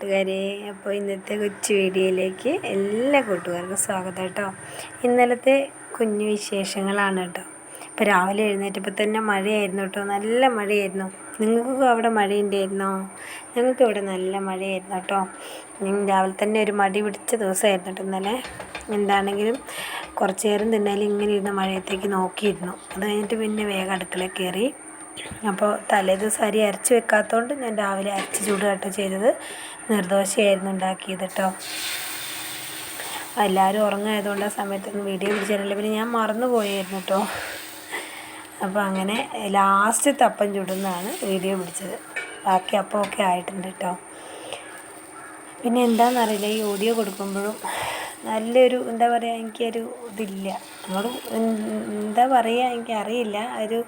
കൂട്ടുകാരെ. അപ്പോൾ ഇന്നത്തെ കൊച്ചു വീഡിയോയിലേക്ക് എല്ലാ കൂട്ടുകാർക്കും സ്വാഗതം കേട്ടോ. ഇന്നലത്തെ കുഞ്ഞു വിശേഷങ്ങളാണ് കേട്ടോ. ഇപ്പോൾ രാവിലെ എഴുന്നേറ്റപ്പോൾ തന്നെ മഴയായിരുന്നു കേട്ടോ, നല്ല മഴയായിരുന്നു. നിങ്ങൾക്കൊക്കെ അവിടെ മഴയുണ്ടായിരുന്നോ? ഞങ്ങൾക്ക് ഇവിടെ നല്ല മഴയായിരുന്നു കേട്ടോ. രാവിലെ തന്നെ ഒരു മടി പിടിച്ച ദിവസമായിരുന്നു കേട്ടോ ഇന്നലെ. എന്താണെങ്കിലും കുറച്ച് നേരം തിന്നാലും ഇങ്ങനെ ഇരുന്ന് മഴയത്തേക്ക് നോക്കിയിരുന്നു. അത് കഴിഞ്ഞിട്ട് പിന്നെ വേഗം അടുക്കളയിൽ കയറി. അപ്പോൾ തലേദിവസം അരി അരച്ച് വെക്കാത്തതുകൊണ്ട് ഞാൻ രാവിലെ അരച്ച് ചൂടുക കേട്ടോ ചെയ്തത്. നിർദോശയായിരുന്നു ഉണ്ടാക്കിയത് കേട്ടോ. എല്ലാവരും ഉറങ്ങായതുകൊണ്ട് ആ സമയത്തൊന്നും വീഡിയോ പിടിച്ചിട്ടില്ല. പിന്നെ ഞാൻ മറന്നു പോയായിരുന്നു കേട്ടോ. അപ്പോൾ അങ്ങനെ ലാസ്റ്റത്തെ അപ്പം ചുടുന്നതാണ് വീഡിയോ പിടിച്ചത്. ബാക്കി അപ്പമൊക്കെ ആയിട്ടുണ്ട് കേട്ടോ. പിന്നെ എന്താണെന്നറിയില്ല, ഈ ഓഡിയോ കൊടുക്കുമ്പോഴും നല്ലൊരു എന്താ പറയുക, എനിക്കൊരു ഇതില്ല. നമ്മൾ എന്താ പറയുക എനിക്കറിയില്ല. ഒരു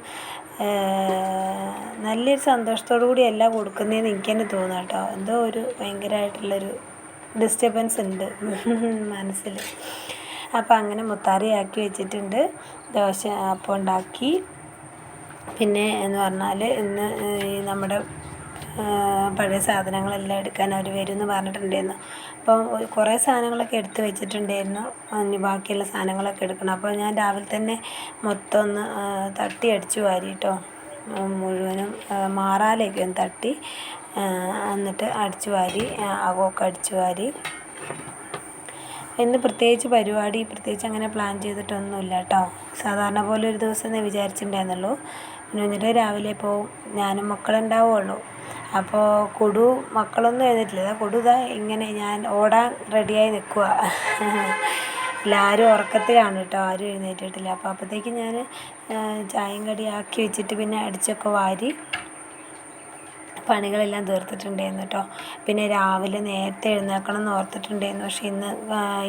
നല്ലൊരു സന്തോഷത്തോടു കൂടിയല്ല കൊടുക്കുന്നതെന്ന് എനിക്ക് തന്നെ തോന്നുക കേട്ടോ. എന്തോ ഒരു ഭയങ്കരമായിട്ടുള്ളൊരു ഡിസ്റ്റർബൻസ് ഉണ്ട് മനസ്സിൽ. അപ്പോൾ അങ്ങനെ മുത്താറിയാക്കി വെച്ചിട്ടുണ്ട്. ദോശ അപ്പം ഉണ്ടാക്കി. പിന്നെ എന്ന് പറഞ്ഞാൽ ഇന്ന് നമ്മുടെ പഴയ സാധനങ്ങളെല്ലാം എടുക്കാൻ അവർ വരുമെന്ന് പറഞ്ഞിട്ടുണ്ടായിരുന്നു. അപ്പോൾ കുറേ സാധനങ്ങളൊക്കെ എടുത്ത് വെച്ചിട്ടുണ്ടായിരുന്നു. ഇനി ബാക്കിയുള്ള സാധനങ്ങളൊക്കെ എടുക്കണം. അപ്പോൾ ഞാൻ രാവിലെ തന്നെ മൊത്തം ഒന്ന് തട്ടി അടിച്ചു വാരി കേട്ടോ. മുഴുവനും മാറാലയൊക്കെ ഒന്ന് തട്ടി എന്നിട്ട് അടിച്ചു വാരി, അകമൊക്കെ അടിച്ചു വാരി. ഇന്ന് പ്രത്യേകിച്ച് അങ്ങനെ പ്ലാൻ ചെയ്തിട്ടൊന്നുമില്ല കേട്ടോ. സാധാരണ പോലെ ഒരു ദിവസം ഞാൻ വിചാരിച്ചിട്ടുണ്ടായിരുന്നുള്ളൂ. പിന്നെ എന്നിട്ട് രാവിലെ പോവും, ഞാനും മക്കളുണ്ടാവുള്ളൂ. അപ്പോൾ കൊടു മക്കളൊന്നും എഴുന്നേറ്റില്ല. കൊടു ഇതാ ഇങ്ങനെ ഞാൻ ഓടാൻ റെഡിയായി നിൽക്കുക. എല്ലാവരും ഉറക്കത്തിലാണ് കേട്ടോ, ആരും എഴുന്നേറ്റിട്ടില്ല. അപ്പോൾ അപ്പോഴത്തേക്കും ഞാൻ ചായയും കടിയും ആക്കി വെച്ചിട്ട് പിന്നെ അടിച്ചൊക്കെ വാരി പണികളെല്ലാം തീർത്തിട്ടുണ്ടായിരുന്നു കേട്ടോ. പിന്നെ രാവിലെ നേരത്തെ എഴുന്നേൽക്കണം എന്ന് ഓർത്തിട്ടുണ്ടായിരുന്നു. പക്ഷേ ഇന്ന്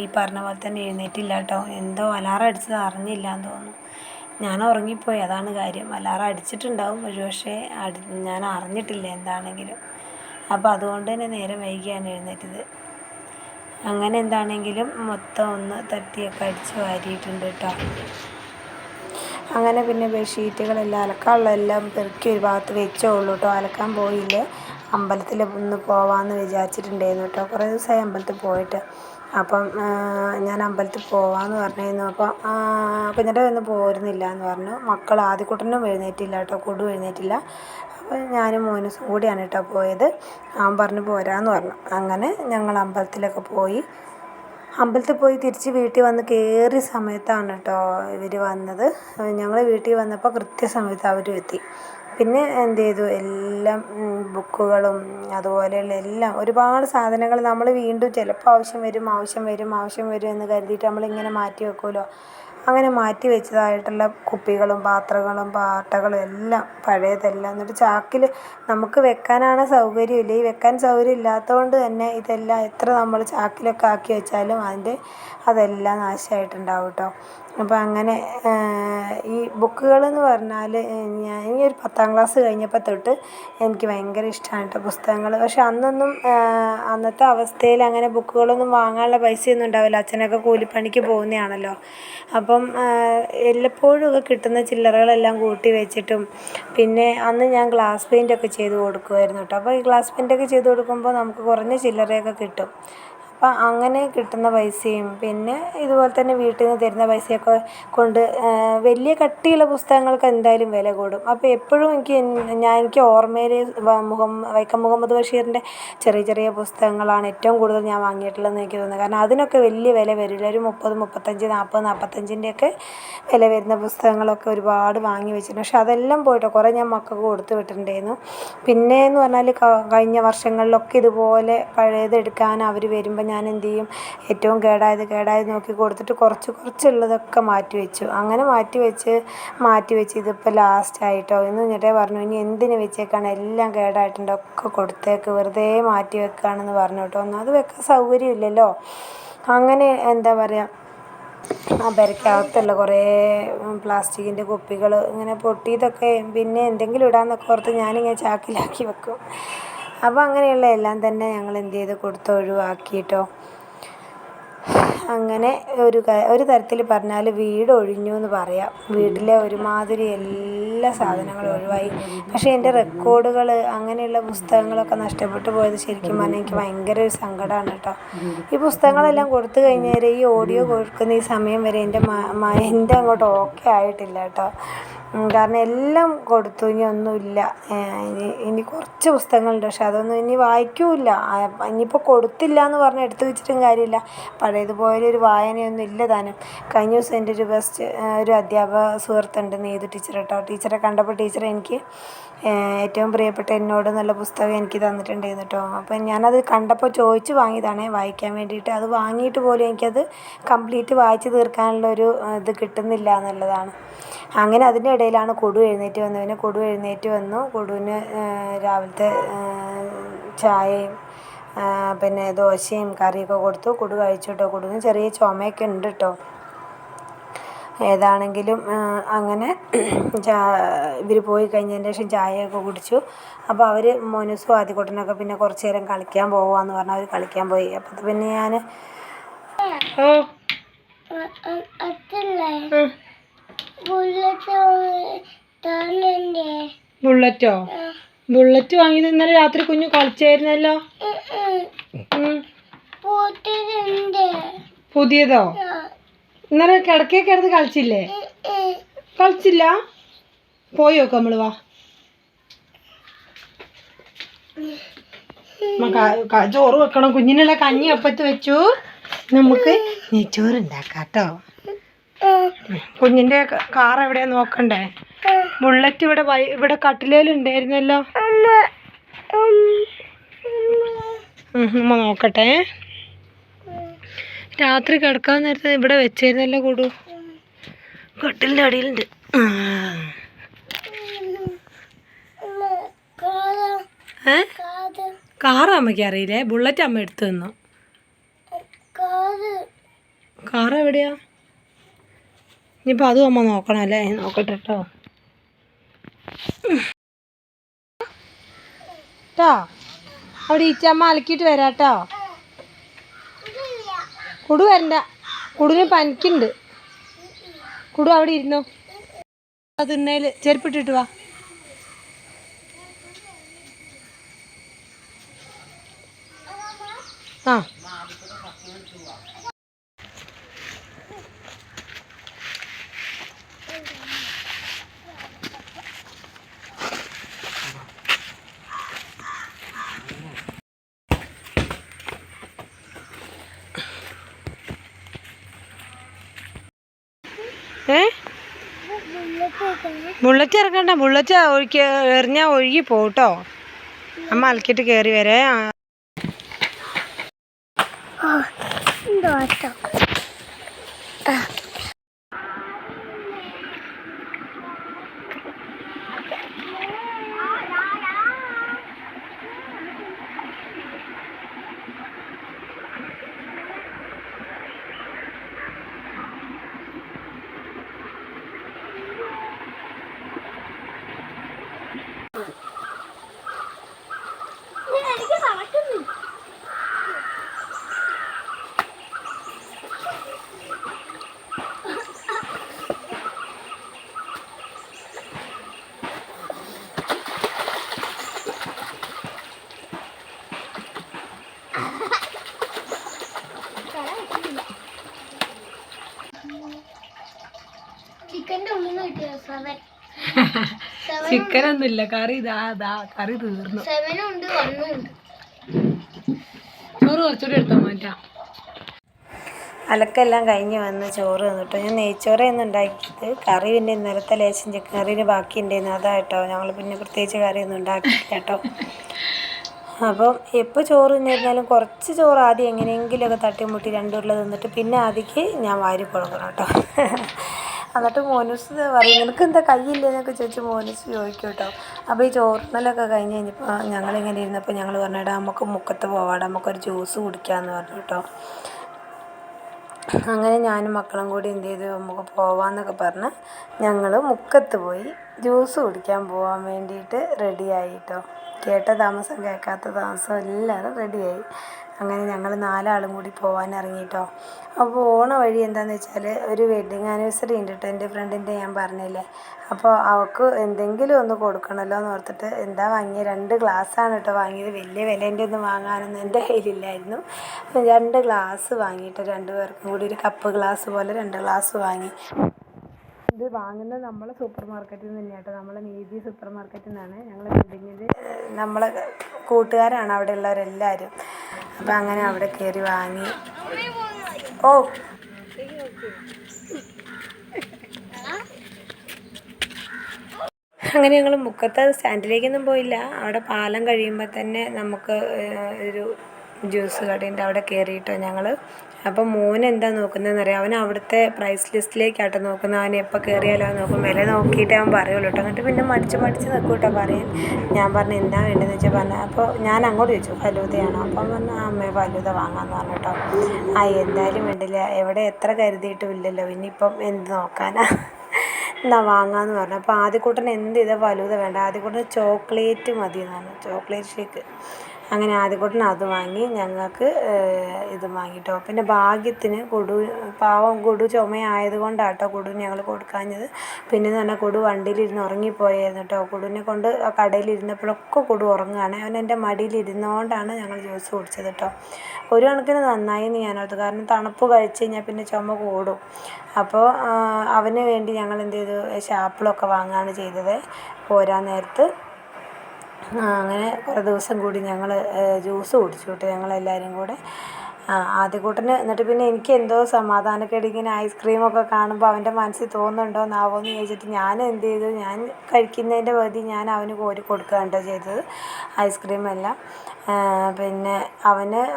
ഈ പറഞ്ഞ പോലെ തന്നെ എഴുന്നേറ്റില്ല കേട്ടോ. എന്തോ അലാറം അടിച്ചത് അറിഞ്ഞില്ല എന്ന് തോന്നുന്നു. ഞാൻ ഉറങ്ങിപ്പോയി, അതാണ് കാര്യം. അലാറം അടിച്ചിട്ടുണ്ടാവും, പക്ഷേ ഞാൻ അറിഞ്ഞിട്ടില്ല എന്താണെങ്കിലും. അപ്പോൾ അതുകൊണ്ട് തന്നെ നേരം വൈകിയാണ് എഴുന്നേറ്റത്. അങ്ങനെ എന്താണെങ്കിലും മൊത്തം ഒന്ന് തട്ടിയൊക്കെ അടിച്ച് വാരിയിട്ടുണ്ട് കേട്ടോ. അങ്ങനെ പിന്നെ ബെഡ്ഷീറ്റുകളെല്ലാം അലക്കാനുള്ളതെല്ലാം പെറുക്കി ഒരു ഭാഗത്ത് വെച്ചോളൂ കേട്ടോ. അലക്കാൻ പോയില്ല. അമ്പലത്തിൽ ഒന്ന് പോവാമെന്ന് വിചാരിച്ചിട്ടുണ്ടായിരുന്നു കേട്ടോ. കുറേ ദിവസമായി അമ്പലത്തിൽ പോയിട്ട്. അപ്പം ഞാൻ അമ്പലത്തിൽ പോവാമെന്ന് പറഞ്ഞിരുന്നു. അപ്പോൾ എന്നിട്ട് ഒന്നും പോരുന്നില്ല എന്ന് പറഞ്ഞു. മക്കൾ ആദ്യക്കുട്ടനും എഴുന്നേറ്റില്ല കേട്ടോ, കൊടു എഴുന്നേറ്റില്ല. അപ്പോൾ ഞാനും മോനും കൂടിയാണ് കേട്ടോ പോയത്. അവൻ പറഞ്ഞു പോരാന്ന് പറഞ്ഞു. അങ്ങനെ ഞങ്ങൾ അമ്പലത്തിലൊക്കെ പോയി. അമ്പലത്തിൽ പോയി തിരിച്ച് വീട്ടിൽ വന്ന് കയറിയ സമയത്താണ് കേട്ടോ ഇവർ വന്നത്. ഞങ്ങൾ വീട്ടിൽ വന്നപ്പോൾ കൃത്യസമയത്ത് അവരും എത്തി. പിന്നെ എന്ത് ചെയ്തു, എല്ലാം ബുക്കുകളും അതുപോലെയുള്ള എല്ലാം ഒരുപാട് സാധനങ്ങൾ നമ്മൾ വീണ്ടും ചിലപ്പോൾ ആവശ്യം വരും എന്ന് കരുതിയിട്ട് നമ്മളിങ്ങനെ മാറ്റി വെക്കുമല്ലോ. അങ്ങനെ മാറ്റി വെച്ചതായിട്ടുള്ള കുപ്പികളും പാത്രങ്ങളും പാട്ടകളും എല്ലാം പഴയതെല്ലാം എന്നിട്ട് ചാക്കിൽ നമുക്ക് വെക്കാനാണ് സൗകര്യമില്ല. ഈ വെക്കാൻ സൗകര്യം ഇല്ലാത്തതുകൊണ്ട് തന്നെ ഇതെല്ലാം എത്ര നമ്മൾ ചാക്കിലൊക്കെ ആക്കി വെച്ചാലും അതെല്ലാം നാശമായിട്ടുണ്ടാവും കേട്ടോ. അപ്പോൾ അങ്ങനെ ഈ ബുക്കുകളെന്ന് പറഞ്ഞാൽ ഈ ഒരു 10ാം ക്ലാസ് കഴിഞ്ഞപ്പോൾ തൊട്ട് എനിക്ക് ഭയങ്കര ഇഷ്ടമാണ് കേട്ടോ പുസ്തകങ്ങൾ. പക്ഷെ അന്നത്തെ അവസ്ഥയിൽ അങ്ങനെ ബുക്കുകളൊന്നും വാങ്ങാനുള്ള പൈസയൊന്നും ഉണ്ടാവില്ല. അച്ഛനൊക്കെ കൂലിപ്പണിക്ക് പോകുന്നതാണല്ലോ. അപ്പം എല്ലപ്പോഴും ഒക്കെ കിട്ടുന്ന ചില്ലറകളെല്ലാം കൂട്ടി വെച്ചിട്ടും പിന്നെ അന്ന് ഞാൻ ഗ്ലാസ് പെയിൻ്റൊക്കെ ചെയ്ത് കൊടുക്കുമായിരുന്നു കേട്ടോ. അപ്പോൾ ഈ ഗ്ലാസ് പെയിൻ്റൊക്കെ ചെയ്ത് കൊടുക്കുമ്പോൾ നമുക്ക് കുറഞ്ഞ ചില്ലറയൊക്കെ കിട്ടും. അപ്പം അങ്ങനെ കിട്ടുന്ന പൈസയും പിന്നെ ഇതുപോലെ തന്നെ വീട്ടിൽ നിന്ന് തരുന്ന പൈസയൊക്കെ കൊണ്ട് വലിയ കട്ടിയുള്ള പുസ്തകങ്ങൾക്ക് എന്തായാലും വില കൂടും. അപ്പോൾ എപ്പോഴും എനിക്ക് ഓർമ്മയിൽ വൈക്കം മുഹമ്മദ് ബഷീറിൻ്റെ ചെറിയ ചെറിയ പുസ്തകങ്ങളാണ് ഏറ്റവും കൂടുതൽ ഞാൻ വാങ്ങിയിട്ടുള്ളതെന്ന് എനിക്ക് തോന്നുന്നത്. കാരണം അതിനൊക്കെ വലിയ വില വരില്ല. ഒരു 30, 35, 40, 45ൻ്റെയൊക്കെ വില വരുന്ന പുസ്തകങ്ങളൊക്കെ ഒരുപാട് വാങ്ങി വെച്ചിട്ടുണ്ട്. പക്ഷെ അതെല്ലാം പോയിട്ട് കുറേ ഞാൻ മക്കൾക്ക് കൊടുത്തു വിട്ടിട്ടുണ്ടായിരുന്നു. പിന്നെ എന്ന് പറഞ്ഞാൽ കഴിഞ്ഞ വർഷങ്ങളിലൊക്കെ ഇതുപോലെ പഴയത് എടുക്കാൻ അവർ വരുമ്പോൾ ഞാൻ എന്ത് ചെയ്യും, ഏറ്റവും കേടായത് നോക്കി കൊടുത്തിട്ട് കുറച്ചുള്ളതൊക്കെ മാറ്റി വെച്ചു. അങ്ങനെ മാറ്റി വെച്ച് ഇതിപ്പോൾ ലാസ്റ്റായിട്ടോ. ഇന്ന് എന്നിട്ടേ പറഞ്ഞു, ഇനി എന്തിനു വെച്ചേക്കാണ്, എല്ലാം കേടായിട്ടുണ്ട്, ഒക്കെ കൊടുത്തേക്ക്, വെറുതെ മാറ്റി വെക്കുകയാണെന്ന് പറഞ്ഞു കേട്ടോ. അത് വെക്കാൻ സൗകര്യമില്ലല്ലോ. അങ്ങനെ എന്താ പറയുക, പെരയ്ക്കകത്തുള്ള കുറേ പ്ലാസ്റ്റിക്കിൻ്റെ കുപ്പികൾ ഇങ്ങനെ പൊട്ടിയതൊക്കെ പിന്നെ എന്തെങ്കിലും ഇടാമെന്നൊക്കെ ഓർത്ത് ഞാനിങ്ങനെ ചാക്കിലാക്കി വെക്കും. അപ്പോൾ അങ്ങനെയുള്ള എല്ലാം തന്നെ ഞങ്ങൾ എന്ത് ചെയ്ത് കൊടുത്ത് ഒഴിവാക്കിയിട്ടോ. അങ്ങനെ ഒരു തരത്തിൽ പറഞ്ഞാൽ വീട് ഒഴിഞ്ഞു എന്ന് പറയാം. വീട്ടിലെ ഒരുമാതിരി എല്ലാ സാധനങ്ങളും ഒഴിവായി. പക്ഷേ എൻ്റെ റെക്കോർഡുകൾ അങ്ങനെയുള്ള പുസ്തകങ്ങളൊക്കെ നഷ്ടപ്പെട്ടു പോയത് ശരിക്കും പറഞ്ഞാൽ എനിക്ക് ഭയങ്കര ഒരു സങ്കടമാണ് കേട്ടോ. ഈ പുസ്തകങ്ങളെല്ലാം കൊടുത്തു കഴിഞ്ഞാൽ ഈ ഓഡിയോ കൊടുക്കുന്ന ഈ സമയം വരെ എൻ്റെ മൈൻഡ് അങ്ങോട്ട് ഓക്കെ ആയിട്ടില്ല കേട്ടോ. കാരണം എല്ലാം കൊടുത്തു, ഇനി ഒന്നുമില്ല. ഇനി കുറച്ച് പുസ്തകങ്ങളുണ്ട്, പക്ഷെ അതൊന്നും ഇനി വായിക്കില്ല. ഇനിയിപ്പോൾ കൊടുത്തില്ല എന്ന് പറഞ്ഞ് എടുത്തു വെച്ചിട്ടും കാര്യമില്ല. പഴയതുപോലെ ഒരു വായനയൊന്നും ഇല്ല താനും. കഴിഞ്ഞ ദിവസം എൻ്റെ ഒരു അധ്യാപക സുഹൃത്തുണ്ട്, നീതു ടീച്ചർ കേട്ടോ. ടീച്ചറെ കണ്ടപ്പോൾ ടീച്ചർ എനിക്ക് ഏറ്റവും പ്രിയപ്പെട്ട എന്നോട് നല്ല പുസ്തകം എനിക്ക് തന്നിട്ടുണ്ടായിരുന്നു കേട്ടോ. അപ്പം ഞാനത് കണ്ടപ്പോൾ ചോദിച്ച് വാങ്ങിയതാണ് വായിക്കാൻ വേണ്ടിയിട്ട്. അത് വാങ്ങിയിട്ട് പോലും എനിക്കത് കംപ്ലീറ്റ് വായിച്ച് തീർക്കാനുള്ളൊരു ഇത് കിട്ടുന്നില്ല എന്നുള്ളതാണ്. അങ്ങനെ അതിൻ്റെ ഇടയിലാണ് കൊടു എഴുന്നേറ്റ് വന്നത്. പിന്നെ കൊടു എഴുന്നേറ്റ് വന്നു. കൊടുവിന് രാവിലത്തെ ചായയും പിന്നെ ദോശയും കറിയൊക്കെ കൊടുത്തു. കൊടു കഴിച്ചു കേട്ടോ. കൊടുവിന് ചെറിയ ചുമയൊക്കെ ഉണ്ട് കേട്ടോ. ഏതാണെങ്കിലും അങ്ങനെ ഇവർ പോയി കഴിഞ്ഞതിന് ശേഷം ചായയൊക്കെ കുടിച്ചു. അപ്പോൾ അവർ മോനുസും ആദ്യക്കുട്ടനൊക്കെ പിന്നെ കുറച്ച് നേരം കളിക്കാൻ പോവാന്ന് പറഞ്ഞാൽ അവർ കളിക്കാൻ പോയി. അപ്പം പിന്നെ ഞാൻ ബുള്ളറ്റ് വാങ്ങി ഇന്നലെ രാത്രി കുഞ്ഞു കളിച്ചായിരുന്നല്ലോ. പുതിയതോ? ഇന്നലെ കിടക്കൊക്കെ എടുത്ത് കളിച്ചില്ലേ? കളിച്ചില്ല? പോയി നോക്കാം നമ്മള്. വാ, ചോറ് വെക്കണം. കുഞ്ഞിനുള്ള കഞ്ഞി ഒപ്പത്ത് വെച്ചു. നമുക്ക് നെയ്ച്ചോറ് ഉണ്ടാക്കാം കേട്ടോ. കുഞ്ഞിൻ്റെ കാർ എവിടെയാ നോക്കണ്ടേ? ബുള്ളറ്റ് ഇവിടെ കട്ടിലേലുണ്ടായിരുന്നല്ലോ. അമ്മ നോക്കട്ടെ. രാത്രി കിടക്കാൻ നേരത്തെ ഇവിടെ വെച്ചായിരുന്നല്ലോ കൊടു. കട്ടിലിൻ്റെ അടിയിലുണ്ട്. കാറ് അമ്മയ്ക്ക് അറിയില്ലേ? ബുള്ളറ്റ് അമ്മ എടുത്തു തന്നു. കാറ് എവിടെയാ? ഇനിയിപ്പോൾ അതും അമ്മ നോക്കണം അല്ലേ? നോക്കട്ടെ കേട്ടോ. അവിടെ ഈച്ചമ്മ അലക്കിയിട്ട് വരാട്ടോ. കുടു വരണ്ട. കുടുവിന് പനിക്കുണ്ട്. കുടു അവിടെ ഇരുന്നോ. തിന്നേൽ ചെരുപ്പിട്ടിട്ട് വാ. ആ ബുള്ളറ്റ് ഇറക്കണ്ട. ബുള്ളറ്റ് എറിഞ്ഞാൽ ഒഴുകി പോട്ടോ. അമ്മ അലക്കിയിട്ട് കയറി വരെ. ചിക്കനൊന്നുമില്ല, കറി കറി തീർന്നു. ചോറ് കുറച്ചുകൂടി എടുത്താൽ മാറ്റാം. അലക്കെല്ലാം കഴിഞ്ഞ് വന്ന് ചോറ് തന്നിട്ടോ. ഞാൻ നെയ്ച്ചോറായിരുന്നു ഉണ്ടാക്കിയത്. കറി പിന്നെ ഇന്നലത്തെ ലേശം ചിക്കൻ കറിന് ബാക്കി ഉണ്ടായിരുന്നു, അതാട്ടോ. ഞങ്ങൾ പിന്നെ പ്രത്യേകിച്ച് കറിയൊന്നും ഉണ്ടാക്കില്ല കേട്ടോ. അപ്പം എപ്പോൾ ചോറ് തിന്നിരുന്നാലും കുറച്ച് ചോറ് ആദ്യം എങ്ങനെയെങ്കിലുമൊക്കെ തട്ടിമുട്ടി രണ്ടുരുള തിന്നിട്ട് പിന്നെ അതിക്ക് ഞാൻ വാരി കൊടുക്കണം കേട്ടോ. എന്നിട്ട് മോനൂസ് പറയും നിനക്ക് എന്താ കയ്യില്ലെന്നൊക്കെ ചോദിച്ച് മോനൂസ് ചോദിക്കും കേട്ടോ. അപ്പോൾ ഈ ചോറിനലൊക്കെ കഴിഞ്ഞ് കഴിഞ്ഞപ്പോൾ ഞങ്ങളിങ്ങനെ ഇരുന്നപ്പോൾ ഞങ്ങൾ പറഞ്ഞിടാ നമുക്ക് മുക്കത്ത് പോവാടാ, നമുക്കൊരു ജ്യൂസ് കുടിക്കാമെന്ന് പറഞ്ഞു കേട്ടോ. അങ്ങനെ ഞാനും മക്കളും കൂടി എന്ത് ചെയ്തു, നമുക്ക് പോവാമെന്നൊക്കെ പറഞ്ഞ് ഞങ്ങൾ മുക്കത്ത് പോയി ജ്യൂസ് കുടിക്കാൻ പോകാൻ വേണ്ടിയിട്ട് റെഡിയായി കേട്ടോ. കേട്ട താമസം കേൾക്കാത്ത താമസം എല്ലാവരും റെഡിയായി. അങ്ങനെ ഞങ്ങൾ 4 ആളും കൂടി പോകാൻ ഇറങ്ങി കേട്ടോ. അപ്പോൾ പോണ വഴി എന്താണെന്ന് വെച്ചാൽ ഒരു വെഡ്ഡിങ് ആനിവേഴ്സറി ഉണ്ട് കേട്ടോ എൻ്റെ ഫ്രണ്ടിൻ്റെ, ഞാൻ പറഞ്ഞില്ലേ. അപ്പോൾ അവൾക്ക് എന്തെങ്കിലും ഒന്ന് കൊടുക്കണമല്ലോ എന്ന് ഓർത്തിട്ട് എന്താ വാങ്ങിയത്, 2 ഗ്ലാസ്സാണ് കേട്ടോ വാങ്ങിയത്. വലിയ വിലേൻ്റെ ഒന്നും വാങ്ങാനൊന്നും എൻ്റെ കയ്യിലില്ലായിരുന്നു. 2 ഗ്ലാസ് വാങ്ങിയിട്ട് 2 പേർക്കും കൂടി ഒരു കപ്പ് ഗ്ലാസ് പോലെ 2 ഗ്ലാസ് വാങ്ങി. ഇത് വാങ്ങുന്നത് നമ്മളെ സൂപ്പർ മാർക്കറ്റിൽ നിന്ന് തന്നെയാണ് കേട്ടോ. നമ്മളെ നീതി സൂപ്പർ മാർക്കറ്റിൽ നിന്നാണ്. ഞങ്ങൾ വെഡ്ഡിങ്ങിൽ നമ്മളെ കൂട്ടുകാരാണ് അവിടെ ഉള്ളവരെല്ലാവരും. അപ്പം അങ്ങനെ അവിടെ കയറി വാങ്ങി. ഓ അങ്ങനെ ഞങ്ങൾ മുക്കത്തെ സ്റ്റാൻഡിലേക്കൊന്നും പോയില്ല. അവിടെ പാലം കഴിയുമ്പോൾ തന്നെ നമുക്ക് ഒരു ജ്യൂസ് കടയുണ്ട്, അവിടെ കയറിയിട്ടോ ഞങ്ങൾ. അപ്പം മോൻ എന്താ നോക്കുന്നതെന്ന് അറിയാം, അവൻ അവിടുത്തെ പ്രൈസ് ലിസ്റ്റിലേക്കാട്ടോ നോക്കുന്നത്. അവൻ എപ്പോൾ കയറിയാലോ നോക്കും, വില നോക്കിയിട്ടേ അവൻ പറയുള്ളൂ കേട്ടോ. എന്നിട്ട് പിന്നെ മടിച്ച് നിൽക്കും കേട്ടോ പറയാൻ. ഞാൻ പറഞ്ഞു എന്താ വേണ്ടതെന്ന് വെച്ചാൽ പറഞ്ഞു. അപ്പോൾ ഞാൻ അങ്ങോട്ട് ചോദിച്ചു ഫലൂദയാണോ, അപ്പം പറഞ്ഞു അമ്മേ ഫലൂദ വാങ്ങാമെന്ന് പറഞ്ഞു കേട്ടോ. എന്തായാലും വേണ്ടില്ല, എവിടെ എത്ര കരുതിയിട്ടും ഇല്ലല്ലോ, ഇനിയിപ്പം എന്ത് നോക്കാനാ, എന്നാ വാങ്ങാമെന്ന് പറഞ്ഞു. അപ്പോൾ ആദ്യക്കൂട്ടൻ എന്ത് ചെയ്താൽ ഫലൂദ വേണ്ട, ആദ്യക്കൂട്ടൻ ചോക്ലേറ്റ് മതി എന്ന് പറഞ്ഞു, ചോക്ലേറ്റ് ഷേക്ക്. അങ്ങനെ ആദ്യക്കൂട്ടൻ അത് വാങ്ങി, ഞങ്ങൾക്ക് ഇതും വാങ്ങിട്ടോ. പിന്നെ ഭാഗ്യത്തിന് പാവം കുടു ചുമയായത് കൊണ്ടാണ് കേട്ടോ കുടുവിന് ഞങ്ങൾ കൊടുക്കാഞ്ഞത്. പിന്നെയെന്ന് പറഞ്ഞാൽ കുടു വണ്ടിയിലിരുന്ന് ഉറങ്ങിപ്പോയായിരുന്നു കേട്ടോ. കുടുവിനെ കൊണ്ട് ആ കടയിലിരുന്നപ്പോഴൊക്കെ കുടു ഉറങ്ങുകയാണ്. അവൻ എൻ്റെ മടിയിലിരുന്നുകൊണ്ടാണ് ഞങ്ങൾ ജ്യൂസ് കുടിച്ചത് കേട്ടോ. ഒരു കണക്കിന് നന്നായി എന്ന് ഞാനോർത്തു, കാരണം തണുപ്പ് കഴിച്ച് കഴിഞ്ഞാൽ പിന്നെ ചുമ കൂടും. അപ്പോൾ അവന് വേണ്ടി ഞങ്ങൾ എന്ത് ചെയ്തു, ആപ്പിളൊക്കെ വാങ്ങുകയാണ് ചെയ്തത് പോരാൻ നേരത്ത്. അങ്ങനെ കുറേ ദിവസം കൂടി ഞങ്ങൾ ജ്യൂസ് കുടിച്ചു കേട്ടോ ഞങ്ങളെല്ലാവരും കൂടെ. ആദ്യക്കൂട്ടന് എന്നിട്ട് പിന്നെ എനിക്ക് എന്തോ സമാധാനക്കേട്, ഇങ്ങനെ ഐസ്ക്രീമൊക്കെ കാണുമ്പോൾ അവൻ്റെ മനസ്സിൽ തോന്നുന്നുണ്ടോ എന്നാവോ എന്ന് ചോദിച്ചിട്ട് ഞാൻ എന്ത് ചെയ്തു, ഞാൻ കഴിക്കുന്നതിൻ്റെ പകുതി ഞാൻ അവന് കോരി കൊടുക്കുകയാണ് കേട്ടോ ചെയ്തത്, ഐസ്ക്രീമെല്ലാം. പിന്നെ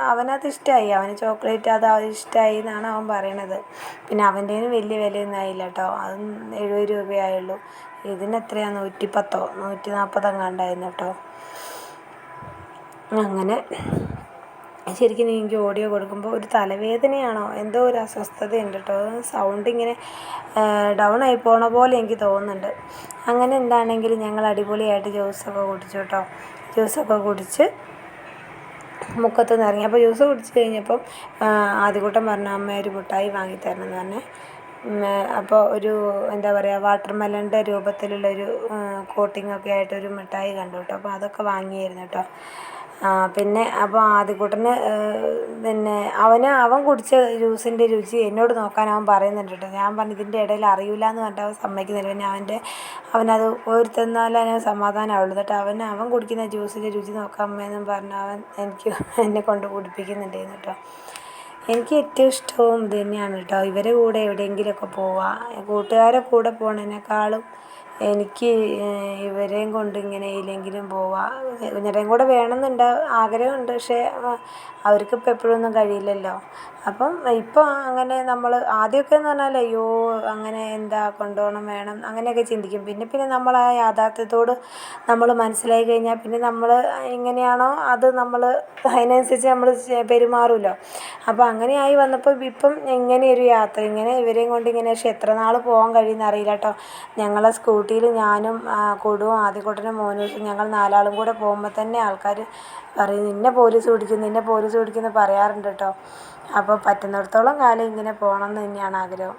അവനത് ഇഷ്ടമായി, അവന് ചോക്ലേറ്റ് അത് ഇഷ്ടമായി എന്നാണ് അവൻ പറയണത്. പിന്നെ അവൻ്റെതിന് വലിയ വിലയൊന്നും ആയില്ല കേട്ടോ, അതും 70 രൂപയായുള്ളൂ. ഇതിന് എത്രയാണ് 110 140 എങ്ങാണ്ടായിരുന്നു കേട്ടോ. അങ്ങനെ ശരിക്കും എനിക്ക് ഓഡിയോ കൊടുക്കുമ്പോൾ ഒരു തലവേദനയാണോ എന്തോ ഒരു അസ്വസ്ഥതയുണ്ട് കേട്ടോ. സൗണ്ട് ഇങ്ങനെ ഡൗൺ ആയി പോണ പോലെ എനിക്ക് തോന്നുന്നുണ്ട്. അങ്ങനെ എന്താണെങ്കിലും ഞങ്ങൾ അടിപൊളിയായിട്ട് ജ്യൂസൊക്കെ കുടിച്ചു കേട്ടോ. ജ്യൂസൊക്കെ കുടിച്ച് മുക്കത്തുനിന്ന് ഇറങ്ങി. അപ്പോൾ ജ്യൂസ് കുടിച്ച് കഴിഞ്ഞപ്പം ആദ്യക്കൂട്ടം പറഞ്ഞു അമ്മ ഒരു മിഠായി വാങ്ങിത്തരണം എന്ന് പറഞ്ഞേ. അപ്പോൾ ഒരു എന്താ പറയുക, വാട്ടർ മെലൻ്റെ രൂപത്തിലുള്ളൊരു കോട്ടിങ്ങൊക്കെ ആയിട്ടൊരു മിഠായി കണ്ടു കേട്ടോ. അപ്പോൾ അതൊക്കെ വാങ്ങിയായിരുന്നു കേട്ടോ. പിന്നെ അപ്പോൾ ആദ്യക്കൂട്ടന് പിന്നെ അവൻ കുടിച്ച ജ്യൂസിൻ്റെ രുചി എന്നോട് നോക്കാൻ അവൻ പറയുന്നുണ്ട് കേട്ടോ. ഞാൻ പറഞ്ഞു ഇതിൻ്റെ ഇടയിൽ അറിയില്ല എന്ന് പറഞ്ഞിട്ട് അവൻ സമ്മതിക്കുന്നില്ല. പിന്നെ അവനത് ഓർത്തന്നാലും അവന് സമാധാനമാവുള്ളൂ കേട്ടോ. അവൻ കുടിക്കുന്ന ജ്യൂസിൻ്റെ രുചി നോക്കാൻ അമ്മയെന്നും പറഞ്ഞ് അവൻ എന്നെ കൊണ്ട് കുടിപ്പിക്കുന്നുണ്ടായിരുന്നു കേട്ടോ. എനിക്ക് ഏറ്റവും ഇഷ്ടവും ഇത് തന്നെയാണ് കേട്ടോ, ഇവരെ കൂടെ എവിടെയെങ്കിലുമൊക്കെ പോവുക. കൂട്ടുകാരെ കൂടെ പോകണതിനേക്കാളും എനിക്ക് ഇവരെയും കൊണ്ട് ഇങ്ങനെ എവിടെയെങ്കിലും പോവുക. ഇവരെയും കൂടെ വേണമെന്നുണ്ട്, ആഗ്രഹമുണ്ട്. പക്ഷേ അവർക്കിപ്പോൾ എപ്പോഴൊന്നും കഴിയില്ലല്ലോ. അപ്പം ഇപ്പോൾ അങ്ങനെ നമ്മൾ ആദ്യമൊക്കെ എന്ന് പറഞ്ഞാൽ അയ്യോ അങ്ങനെ എന്താ കൊണ്ടുപോകണം വേണം അങ്ങനെയൊക്കെ ചിന്തിക്കും. പിന്നെ നമ്മൾ ആ യാഥാർത്ഥ്യത്തോട് നമ്മൾ മനസ്സിലായി കഴിഞ്ഞാൽ പിന്നെ നമ്മൾ എങ്ങനെയാണോ അത് നമ്മൾ അതിനനുസരിച്ച് നമ്മൾ പെരുമാറുമല്ലോ. അപ്പോൾ അങ്ങനെയായി വന്നപ്പോൾ ഇപ്പം ഇങ്ങനെയൊരു യാത്ര, ഇങ്ങനെ ഇവരെയും കൊണ്ട് ഇങ്ങനെ, പക്ഷേ എത്ര നാൾ പോകാൻ കഴിയുമെന്ന് അറിയില്ല കേട്ടോ. ഞങ്ങളെ സ്കൂട്ടിയിൽ ഞാനും കുടുവും ആദ്യക്കൂട്ടനും മോനും ഞങ്ങൾ 4 ആളും കൂടെ പോകുമ്പോൾ തന്നെ ആൾക്കാർ പറയും നിന്നെ പോലീസ് പിടിക്കുമെന്ന് പറയാറുണ്ട് കേട്ടോ. അപ്പോൾ പറ്റുന്നിടത്തോളം കാലം ഇങ്ങനെ പോകണം എന്ന് തന്നെയാണ് ആഗ്രഹം.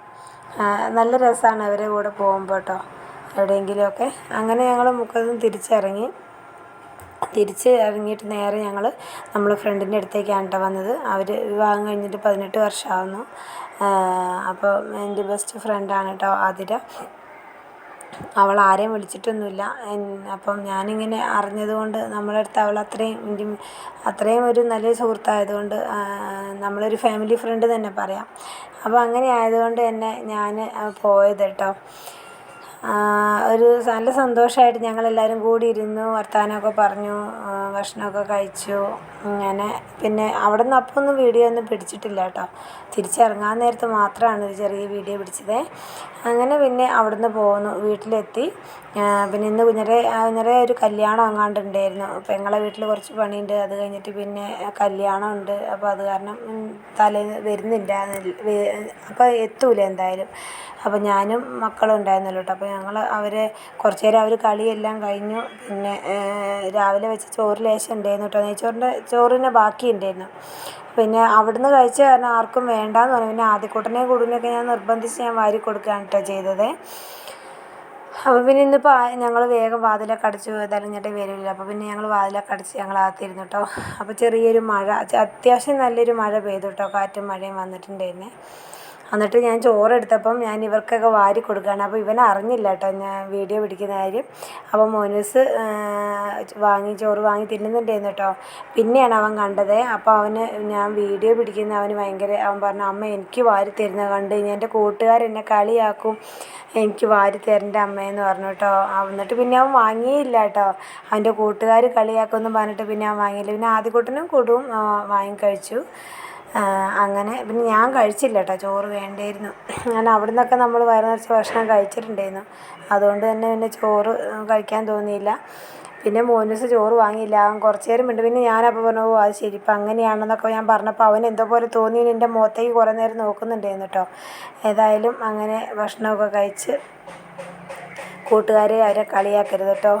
നല്ല രസമാണ് അവരെ കൂടെ പോകുമ്പോൾ കേട്ടോ എവിടെയെങ്കിലുമൊക്കെ. അങ്ങനെ ഞങ്ങൾ മുക്കത്തുനിന്ന് തിരിച്ച് ഇറങ്ങിയിട്ട് നേരെ ഞങ്ങൾ നമ്മളെ ഫ്രണ്ടിൻ്റെ അടുത്തേക്കാണ് കേട്ടോ വന്നത്. അവർ വിവാഹം കഴിഞ്ഞിട്ട് 18 വർഷമാകുന്നു. അപ്പോൾ എൻ്റെ ബെസ്റ്റ് ഫ്രണ്ടാണ് കേട്ടോ ആതിര. അവൾ ആരെയും വിളിച്ചിട്ടൊന്നുമില്ല. അപ്പം ഞാനിങ്ങനെ അറിഞ്ഞതുകൊണ്ട് നമ്മളെ അടുത്ത് അവൾ അത്രയും ഒരു നല്ലൊരു സുഹൃത്തായതുകൊണ്ട് നമ്മളൊരു ഫാമിലി ഫ്രണ്ട് തന്നെ പറയാം. അപ്പോൾ അങ്ങനെ ആയതുകൊണ്ട് തന്നെ ഞാൻ പോയത് കേട്ടോ. ഒരു നല്ല സന്തോഷമായിട്ട് ഞങ്ങളെല്ലാവരും കൂടി ഇരുന്നു, വർത്തമാനമൊക്കെ പറഞ്ഞു, ഭക്ഷണമൊക്കെ കഴിച്ചു. അങ്ങനെ പിന്നെ അവിടെ നിന്ന് അപ്പോൾ ഒന്നും വീഡിയോ ഒന്നും പിടിച്ചിട്ടില്ല കേട്ടോ. തിരിച്ചിറങ്ങാൻ നേരത്ത് മാത്രമാണ് ഒരു ചെറിയ വീഡിയോ പിടിച്ചത്. അങ്ങനെ പിന്നെ അവിടെ നിന്ന് പോന്നു, വീട്ടിലെത്തി. പിന്നെ ഇന്ന് കുഞ്ഞറെ ഒരു കല്യാണം എങ്ങാണ്ട് ഉണ്ടായിരുന്നു. പെങ്ങളെ വീട്ടിൽ കുറച്ച് പണിയുണ്ട്, അത് കഴിഞ്ഞിട്ട് പിന്നെ കല്യാണം ഉണ്ട്. അപ്പോൾ അത് കാരണം തലേന്ന് വരുന്നില്ല, അപ്പോൾ എത്തൂല എന്തായാലും. അപ്പോൾ ഞാനും മക്കളും ഉണ്ടായിരുന്നല്ലോ കേട്ടോ. അപ്പോൾ അവരെ കുറച്ച് നേരം അവർ കളിയെല്ലാം കഴിഞ്ഞു. പിന്നെ രാവിലെ വെച്ച ചോറ് ലേശം ഉണ്ടായിരുന്നു കേട്ടോ, ചോറിന് ബാക്കി ഉണ്ടായിരുന്നു. പിന്നെ അവിടുന്ന് കഴിച്ച കാരണം ആർക്കും വേണ്ടാന്ന് പറഞ്ഞു. പിന്നെ ആദ്യക്കൂട്ടനെയും കുടുവിനെയൊക്കെ ഞാൻ നിർബന്ധിച്ച് ഞാൻ വാരി കൊടുക്കുകയാണ് കേട്ടോ ചെയ്തത്. അപ്പോൾ പിന്നെ ഇന്നിപ്പോൾ ഞങ്ങൾ വേഗം വാതിലൊക്കെ അടച്ചു, തെളിഞ്ഞിട്ട് വരില്ല. അപ്പോൾ പിന്നെ ഞങ്ങൾ വാതിലൊക്കെ അടച്ച് ഞങ്ങൾ അകത്തിരുന്നു കേട്ടോ. അപ്പോൾ ചെറിയൊരു മഴ, അത്യാവശ്യം നല്ലൊരു മഴ പെയ്തു കേട്ടോ, കാറ്റും മഴയും വന്നിട്ടുണ്ടായിരുന്നേ. എന്നിട്ട് ഞാൻ ചോറെടുത്തപ്പം ഞാൻ ഇവർക്കൊക്കെ വാരി കൊടുക്കുകയാണ്. അപ്പോൾ ഇവൻ അറിഞ്ഞില്ല കേട്ടോ ഞാൻ വീഡിയോ പിടിക്കുന്ന കാര്യം. അപ്പോൾ മോനൂസ് ചോറ് വാങ്ങി തിന്നുന്നുണ്ടായിരുന്നു കേട്ടോ. പിന്നെയാണ് അവൻ കണ്ടത്. അപ്പോൾ അവന് ഞാൻ വീഡിയോ പിടിക്കുന്ന അവന് അവൻ പറഞ്ഞു, അമ്മ എനിക്ക് വാരി തരുന്നത് കണ്ട് കഴിഞ്ഞാൽ എൻ്റെ കൂട്ടുകാരെന്നെ കളിയാക്കും, എനിക്ക് വാരി തരേണ്ട അമ്മയെന്ന് പറഞ്ഞു കേട്ടോ. എന്നിട്ട് പിന്നെ അവൻ വാങ്ങിയില്ല കേട്ടോ. അവൻ്റെ കൂട്ടുകാർ കളിയാക്കുമെന്ന് പറഞ്ഞിട്ട് പിന്നെ അവൻ വാങ്ങിയില്ല. പിന്നെ ആദ്യക്കൂട്ടനും കൂടും വാങ്ങിക്കഴിച്ചു. അങ്ങനെ പിന്നെ ഞാൻ കഴിച്ചില്ല കേട്ടോ, ചോറ് വേണ്ടായിരുന്നു. ഞാൻ അവിടെ നിന്നൊക്കെ നമ്മൾ വയറ് നിറച്ച് ഭക്ഷണം കഴിച്ചിട്ടുണ്ടായിരുന്നു. അതുകൊണ്ട് തന്നെ പിന്നെ ചോറ് കഴിക്കാൻ തോന്നിയില്ല. പിന്നെ മോനൂസ് ചോറ് വാങ്ങിയില്ല. അവൻ കുറച്ച് നേരം ഉണ്ട്. പിന്നെ ഞാനപ്പോൾ പറഞ്ഞു, ഓ അത് ശരി ഇപ്പം അങ്ങനെയാണെന്നൊക്കെ ഞാൻ പറഞ്ഞപ്പോൾ അവൻ എന്തോ പോലെ തോന്നി. എൻ്റെ മുഖത്തേക്ക് കുറേ നേരം നോക്കുന്നുണ്ടായിരുന്നു കേട്ടോ. ഏതായാലും അങ്ങനെ ഭക്ഷണമൊക്കെ കഴിച്ച് കൂട്ടുകാരെ അവരെ കളിയാക്കരുത് കേട്ടോ.